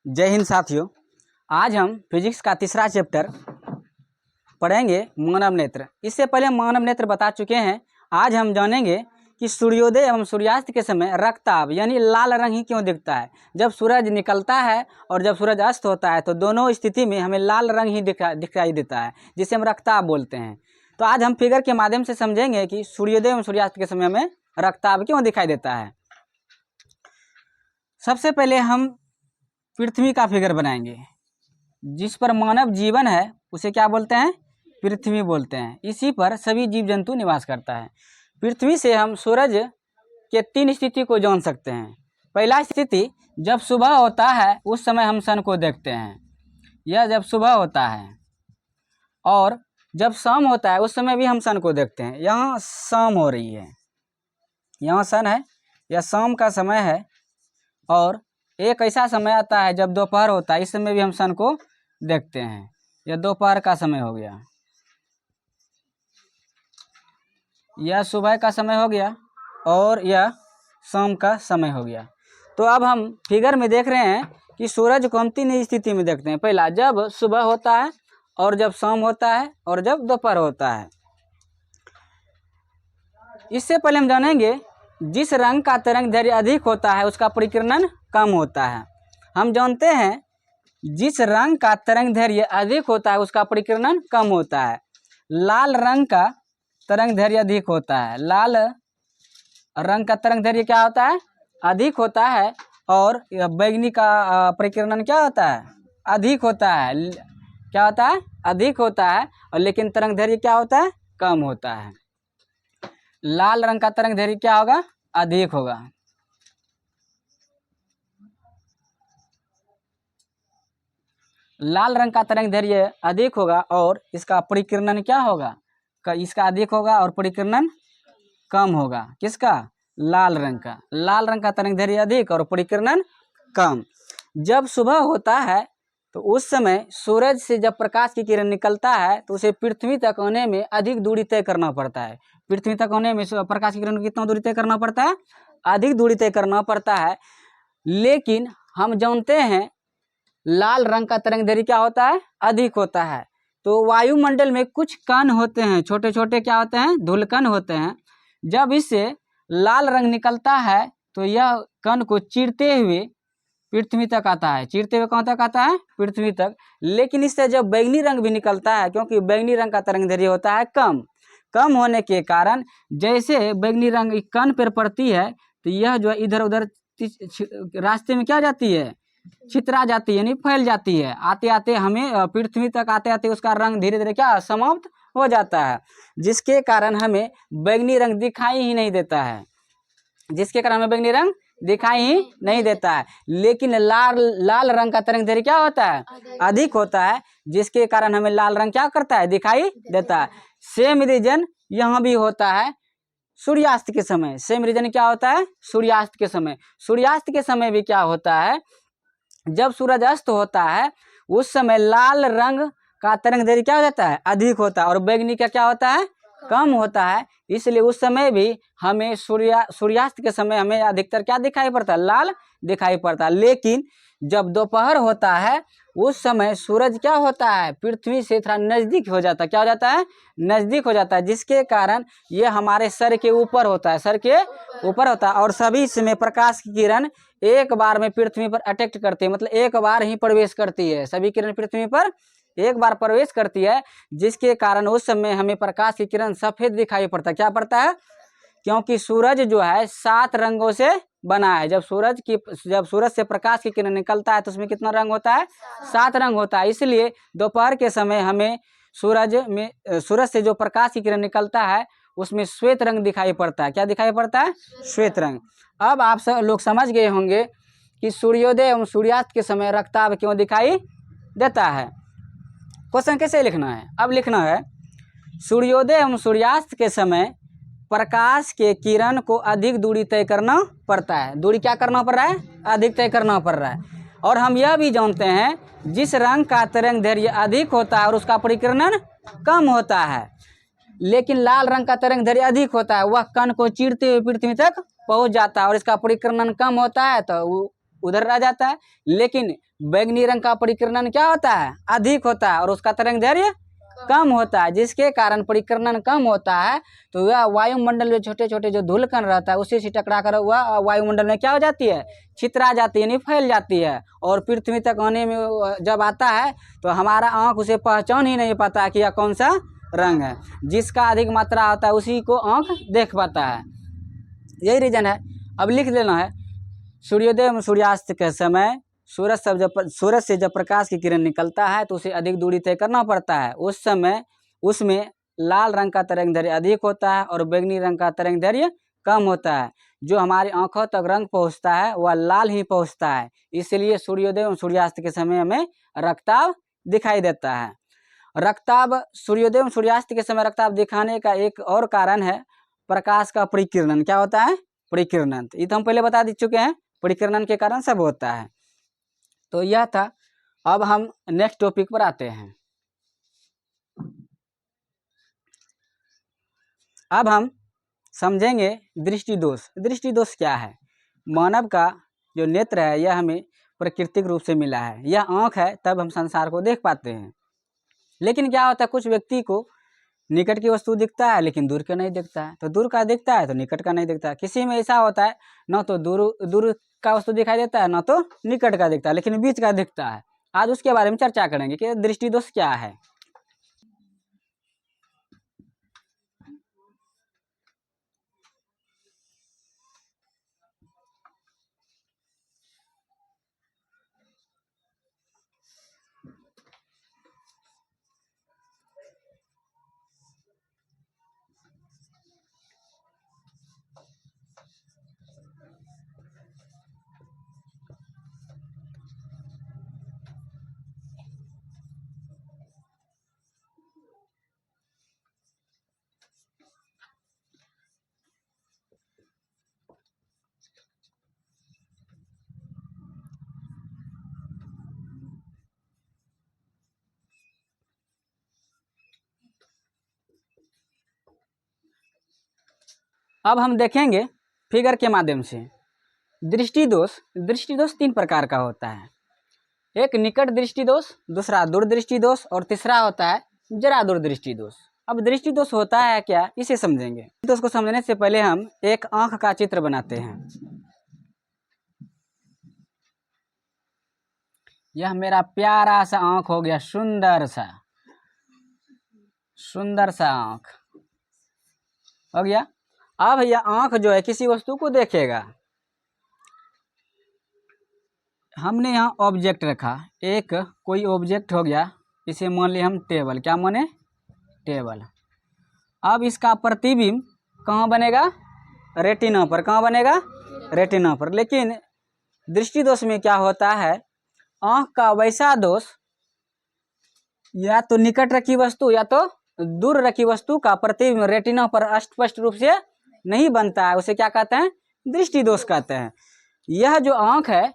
जय हिंद साथियों। आज हम फिजिक्स का तीसरा चैप्टर पढ़ेंगे मानव नेत्र। इससे पहले मानव नेत्र बता चुके हैं। आज हम जानेंगे कि सूर्योदय एवं सूर्यास्त के समय रक्तताप यानी लाल रंग ही क्यों दिखता है। जब सूरज निकलता है और जब सूरज अस्त होता है तो दोनों स्थिति में हमें लाल रंग ही दिखाई देता है, जिसे हम रक्तताप बोलते हैं। तो आज हम फिगर के माध्यम से समझेंगे कि सूर्योदय एवं सूर्यास्त के समय हमें रक्तताप क्यों दिखाई देता है। सबसे पहले हम पृथ्वी का फिगर बनाएंगे। जिस पर मानव जीवन है उसे क्या बोलते हैं? पृथ्वी बोलते हैं। इसी पर सभी जीव जंतु निवास करता है। पृथ्वी से हम सूरज के 3 स्थिति को जान सकते हैं। पहला स्थिति, जब सुबह होता है उस समय हम सन को देखते हैं, यह जब सुबह होता है। और जब शाम होता है उस समय भी हम सन को देखते हैं। यहाँ शाम हो रही है, यहाँ सन है, यह शाम का समय है। और एक ऐसा समय आता है जब दोपहर होता है, इस समय भी हम सन को देखते हैं। यह दोपहर का समय हो गया, यह सुबह का समय हो गया और यह शाम का समय हो गया। तो अब हम फिगर में देख रहे हैं कि सूरज को हम 3 स्थिति में देखते हैं। पहला, जब सुबह होता है और जब शाम होता है और जब दोपहर होता है। इससे पहले हम जानेंगे जिस रंग का तरंग दैर्घ्य अधिक होता है उसका परिकीर्णन कम होता है। हम जानते हैं जिस रंग का तरंग दैर्घ्य अधिक होता है उसका परिकीर्णन कम होता है। लाल रंग का तरंग दैर्घ्य अधिक होता है। लाल रंग का तरंग दैर्घ्य क्या होता है? अधिक होता है। और बैंगनी का परिकीर्णन क्या होता है? अधिक होता है। क्या होता है? अधिक होता है। और लेकिन तरंग दैर्घ्य क्या होता है? कम होता है। लाल रंग का तरंग दैर्घ्य क्या होगा? अधिक होगा। लाल रंग का तरंग दैर्घ्य अधिक होगा और इसका परिकीर्णन क्या होगा? इसका अधिक होगा और परिकीर्णन कम होगा। किसका? लाल रंग का। लाल रंग का तरंग दैर्घ्य अधिक और परिकीर्णन कम। जब सुबह होता है तो उस समय सूरज से जब प्रकाश की किरण निकलता है तो उसे पृथ्वी तक आने में अधिक दूरी तय करना पड़ता है। पृथ्वी तक आने में प्रकाश की किरण को कितना दूरी तय करना पड़ता है? अधिक दूरी तय करना पड़ता है। लेकिन हम जानते हैं लाल रंग का तरंग दैर्घ्य क्या होता है? अधिक होता है। तो वायुमंडल में कुछ कण होते हैं, छोटे छोटे क्या होते हैं? धूलकण होते हैं। जब इससे लाल रंग निकलता है तो यह कण को चीरते हुए पृथ्वी तक आता है। चीरते हुए कहाँ तक आता है? पृथ्वी तक। लेकिन इससे जब बैंगनी रंग भी निकलता है, क्योंकि बैंगनी रंग का तरंग दैर्घ्य होता है कम। कम होने के कारण जैसे बैंगनी रंग कण पर पड़ती है तो यह जो इधर उधर रास्ते में क्या जाती है? छितरा जाती है, यानी फैल जाती है। आते आते हमें पृथ्वी तक आते आते उसका रंग धीरे धीरे क्या समाप्त हो जाता है, जिसके कारण हमें बैंगनी रंग दिखाई ही नहीं देता है। जिसके कारण हमें बैंगनी रंग दिखाई ही नहीं देता है। लेकिन लाल रंग का तरंग दैर्घ्य क्या होता है? अधिक होता है, जिसके कारण हमें लाल रंग क्या करता है? दिखाई देता है। सेम रीजन यहाँ भी होता है सूर्यास्त के समय। सेम रीजन क्या होता है? सूर्यास्त के समय। सूर्यास्त के समय भी क्या होता है? जब सूरज अस्त होता है उस समय लाल रंग का तरंग दैर्घ्य क्या हो जाता है? अधिक होता है और बैंगनी का क्या होता है? कम होता है। इसलिए उस समय भी हमें सूर्यास्त के समय हमें अधिकतर क्या दिखाई पड़ता है? लाल दिखाई पड़ता है। लेकिन जब दोपहर होता है उस समय सूरज क्या होता है? पृथ्वी से थोड़ा नजदीक हो जाता है। क्या हो जाता है? नजदीक हो जाता है, जिसके कारण ये हमारे सर के ऊपर होता है। सर के ऊपर होता है और सभी समय प्रकाश की किरण एक बार में पृथ्वी पर अटैक करती है, मतलब एक बार ही प्रवेश करती है। सभी किरण पृथ्वी पर एक बार प्रवेश करती है, जिसके कारण उस समय हमें प्रकाश की किरण सफेद दिखाई पड़ता है। क्या पड़ता है? क्योंकि सूरज जो है 7 रंगों से बना है। जब सूरज से प्रकाश की किरण निकलता है तो उसमें कितना रंग होता है? 7 रंग होता है। इसलिए दोपहर के समय हमें सूरज से जो प्रकाश की किरण निकलता है उसमें श्वेत रंग दिखाई पड़ता है। क्या दिखाई पड़ता है? श्वेत रंग। अब आप सब लोग समझ गए होंगे कि सूर्योदय एवं सूर्यास्त के समय रक्तताप क्यों दिखाई देता है। क्वेश्चन कैसे लिखना है? अब लिखना है सूर्योदय एवं सूर्यास्त के समय प्रकाश के किरण को अधिक दूरी तय करना पड़ता है। दूरी क्या करना पड़ रहा है? अधिक तय करना पड़ रहा है। और हम यह भी जानते हैं जिस रंग का तरंग दैर्घ्य अधिक होता है और उसका परिकीर्णन कम होता है, लेकिन लाल रंग का तरंग दैर्घ्य अधिक होता है, वह कण को चीरते हुए पृथ्वी तक पहुंच जाता है और इसका परिकीर्णन कम होता है तो उधर रह जाता है। लेकिन बैंगनी रंग का परिकिरणन क्या होता है, अधिक होता है और उसका तरंग दैर्घ्य कम होता है, जिसके कारण परिकिरणन कम होता है तो वह वायुमंडल में छोटे छोटे जो धूलकण रहता है उसी से टकरा कर वह वायुमंडल में क्या हो जाती है, छितरा जाती है, यानी फैल जाती है। और पृथ्वी तक आने में जब आता है तो हमारा आँख उसे पहचान ही नहीं पाता है कि यह कौन सा रंग है। जिसका अधिक मात्रा होता है उसी को आँख देख पाता है, यही रीजन है। अब लिख देना है, सूर्योदय एवं सूर्यास्त के समय सूरज से जब प्रकाश की किरण निकलता है तो उसे अधिक दूरी तय करना पड़ता है। उस समय उसमें लाल रंग का तरंग दैर्घ्य अधिक होता है और बैंगनी रंग का तरंग दैर्घ्य कम होता है। जो हमारी आंखों तक रंग पहुंचता है वह लाल ही पहुंचता है, इसलिए सूर्योदय एवं सूर्यास्त के समय हमें रक्तताप दिखाई देता है। रक्तताप सूर्योदय एवं सूर्यास्त के समय रक्तताप दिखाने का एक और कारण है प्रकाश का परिकिरणन। क्या होता है, परिकिरणन। ये तो हम पहले बता चुके हैं, परिकिरणन के कारण सब होता है। तो यह था। अब हम नेक्स्ट टॉपिक पर आते हैं। अब हम समझेंगे दृष्टि दोष। दृष्टि दोष क्या है? मानव का जो नेत्र है यह हमें प्राकृतिक रूप से मिला है, यह आँख है तब हम संसार को देख पाते हैं। लेकिन क्या होता है, कुछ व्यक्ति को निकट की वस्तु दिखता है लेकिन दूर का नहीं दिखता है, तो दूर का दिखता है तो निकट का नहीं दिखता है। किसी में ऐसा होता है न तो दूर का वस्तु दिखाई देता है न तो निकट का दिखता है, लेकिन बीच का दिखता है। आज उसके बारे में चर्चा करेंगे कि दृष्टि दोष क्या है। अब हम देखेंगे फिगर के माध्यम से दृष्टि दोष। दृष्टि दोष तीन प्रकार का होता है, एक निकट दृष्टि दोष, दूसरा दूरदृष्टि दोष और तीसरा होता है जरा दूरदृष्टि दोष। अब दृष्टि दोष होता है क्या, इसे समझेंगे। तो उसको समझने से पहले हम एक आंख का चित्र बनाते हैं। यह मेरा प्यारा सा आंख हो गया, सुंदर सा आंख हो गया। अब यह आंख जो है किसी वस्तु को देखेगा। हमने यहाँ ऑब्जेक्ट रखा, एक कोई ऑब्जेक्ट हो गया, इसे मान लिया हम टेबल। क्या माने, टेबल। अब इसका प्रतिबिंब कहाँ बनेगा, रेटिना पर। कहाँ बनेगा, रेटिना पर। लेकिन दृष्टि दोष में क्या होता है, आंख का वैसा दोष या तो निकट रखी वस्तु या तो दूर रखी वस्तु का प्रतिबिंब रेटिना पर स्पष्ट रूप से नहीं बनता है, उसे क्या कहते हैं, दृष्टि दोष कहते हैं। यह जो आंख है,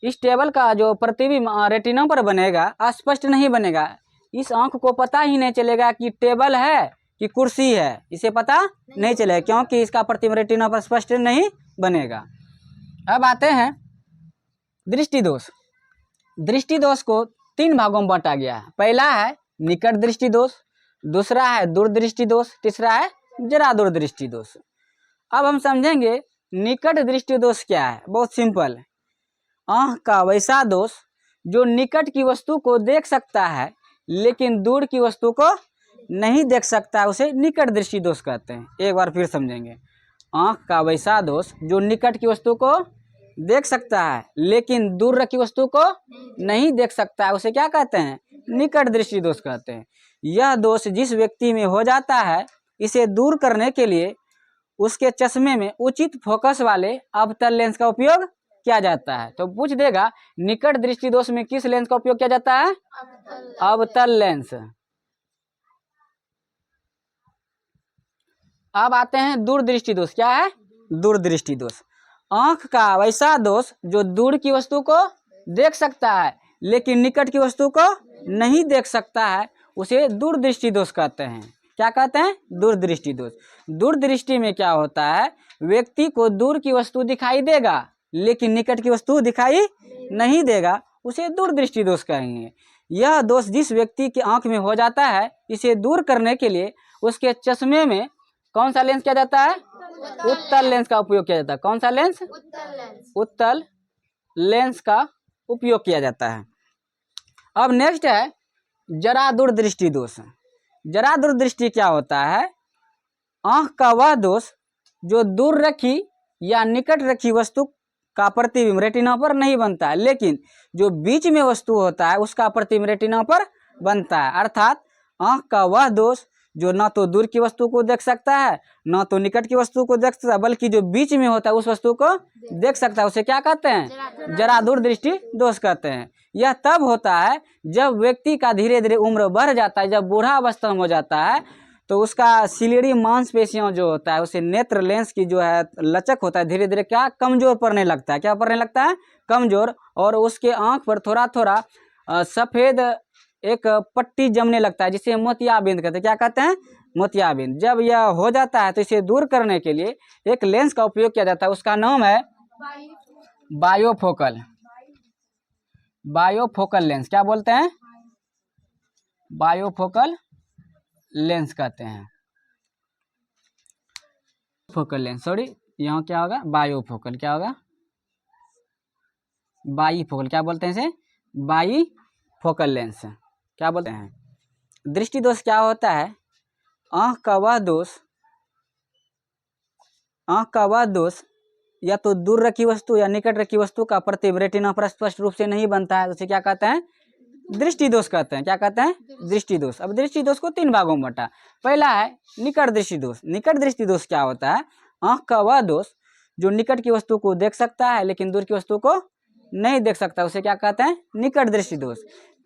इस टेबल का जो प्रतिबिंब रेटिना पर बनेगा स्पष्ट नहीं बनेगा। इस आंख को पता ही नहीं चलेगा कि टेबल है कि कुर्सी है, इसे पता नहीं चलेगा क्योंकि इसका प्रतिबिंब रेटिना पर स्पष्ट नहीं बनेगा। अब आते हैं दृष्टि दोष। दृष्टि दोष को तीन भागों में बांटा गया है। पहला है निकट दृष्टि दोष, दूसरा है दूरदृष्टि दोष, तीसरा है जरा दूरदृष्टि दोष। अब हम समझेंगे निकट दृष्टि दोष क्या है। बहुत सिंपल, आंख का वैसा दोष जो निकट की वस्तु को देख सकता है लेकिन दूर की वस्तु को नहीं देख सकता, उसे निकट दृष्टि दोष कहते हैं। एक बार फिर समझेंगे, आंख का वैसा दोष जो निकट की वस्तु को देख सकता है लेकिन दूर की वस्तु को नहीं देख सकता है, उसे क्या कहते हैं, निकट दृष्टि दोष कहते हैं। यह दोष जिस व्यक्ति में हो जाता है, इसे दूर करने के लिए उसके चश्मे में उचित फोकस वाले अवतल लेंस का उपयोग किया जाता है। तो पूछ देगा निकट दृष्टि दोष में किस लेंस का उपयोग किया जाता है, अवतल लेंस। अब आते हैं दूरदृष्टि दोष। क्या है, दूरदृष्टि दोष। आंख का वैसा दोष जो दूर की वस्तु को देख सकता है लेकिन निकट की वस्तु को नहीं देख सकता है, उसे दूरदृष्टि दोष कहते हैं। क्या कहते हैं, दूरदृष्टि दोष। दूरदृष्टि में क्या होता है, व्यक्ति को दूर की वस्तु दिखाई देगा लेकिन निकट की वस्तु दिखाई नहीं देगा, उसे दूरदृष्टि दोष कहेंगे। यह दोष जिस व्यक्ति की आंख में हो जाता है, इसे दूर करने के लिए उसके चश्मे में कौन सा लेंस किया जाता है? उत्तल लेंस का उपयोग किया जाता है। कौन सा लेंस? उत्तल लेंस का उपयोग किया जाता है। अब नेक्स्ट है जरा दूरदृष्टि दोष। जरा दूरदृष्टि क्या होता है? आंख का वह दोष जो दूर रखी या निकट रखी वस्तु का प्रतिबिंब रेटिना पर नहीं बनता है, लेकिन जो बीच में वस्तु होता है उसका प्रतिबिंब रेटिना पर बनता है। अर्थात आंख का वह दोष जो ना तो दूर की वस्तु को देख सकता है, ना तो निकट की वस्तु को देख सकता है, बल्कि जो बीच में होता है उस वस्तु को देख सकता है, उसे क्या कहते हैं? जरा दूरदृष्टि दोष कहते हैं। यह तब होता है जब व्यक्ति का धीरे धीरे उम्र बढ़ जाता है, जब बूढ़ा अवस्था में हो जाता है, तो उसका सिलेडी मांसपेशियां जो होता है, उसे नेत्र लेंस की जो है लचक होता है, धीरे धीरे क्या कमजोर पड़ने लगता है। क्या पड़ने लगता है? कमजोर। और उसके आंख पर थोड़ा थोड़ा सफेद एक पट्टी जमने लगता है, जिसे मोतियाबिंद कहते हैं। क्या कहते हैं? मोतियाबिंद। जब यह हो जाता है तो इसे दूर करने के लिए एक लेंस का उपयोग किया जाता है, उसका नाम है बायोफोकल। बायोफोकल लेंस। क्या बोलते हैं? बायोफोकल लेंस कहते हैं। फोकल लेंस, सॉरी, यहाँ क्या होगा? बायोफोकल। क्या होगा? बाईफोकल। क्या बोलते हैं इसे? Bifocal lens. क्या बोलते हैं? दृष्टि दोष क्या होता है? आंख का वह दोष या तो दूर रखी वस्तु या निकट रखी वस्तु का प्रतिबिंब रेटिना पर स्पष्ट रूप से नहीं बनता है, उसे क्या कहते हैं? दृष्टि दोष कहते हैं। क्या कहते हैं? दृष्टि दोष। अब दृष्टि दोष को 3 भागों में बांटा। पहला है निकट दृष्टि दोष। निकट दृष्टि दोष क्या होता है? आंख का वह दोष जो निकट की वस्तु को देख सकता है लेकिन दूर की वस्तु को नहीं देख सकता, उसे क्या कहते हैं? निकट दृष्टि दोष।